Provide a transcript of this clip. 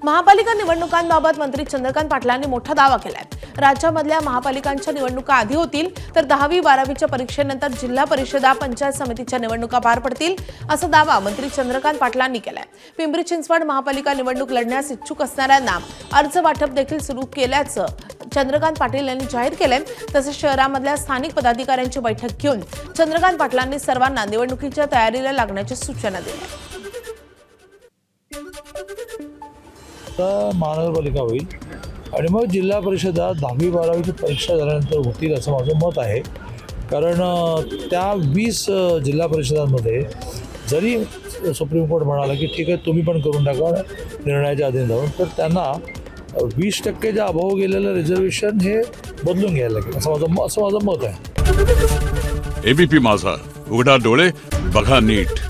महापालिका निवडणुकांबाबत मंत्री चंद्रकांत पाटलांनी मोठा दावा केलाय। राज्यामधल्या महापालिकांच्या निवडणुका आधी होतील तर 10वी-12वीच्या परीक्षेनंतर जिल्हा परिषदा पंचायत समितीच्या निवडणुका पार पडतील असा दावा मंत्री चंद्रकांत पाटलांनी केलाय। पिंपरी चिंचवड महापालिका निवडणूक लढण्यास इच्छुक असणाऱ्यांना अर्ज वाटप देखील सुरू केल्याचं चंद्रकांत पाटील यांनी जाहीर केलंय। तसेच शहरामधल्या स्थानिक पदाधिकाऱ्यांची बैठक घेऊन चंद्रकांत पाटलांनी सर्वांना निवडणुकीच्या तयारीला लागण्याची सूचना दिल्या। महानगरपालिका होईल आणि मग जिल्हा परिषदा 10वी-12वीची परीक्षा झाल्यानंतर होतील असं माझं मत आहे। कारण त्या 20 जिल्हा परिषदांमध्ये जरी सुप्रीम कोर्ट म्हणाला की ठीक आहे तुम्ही पण करून टाका निर्णयाच्या अधीन जाऊन, तर त्यांना 20%च्या अभाव गेलेलं रिझर्वेशन हे बदलून घ्यायला लागेल असं माझं मत आहे। एबीपी माझा, उघडा डोळे बघा नीट।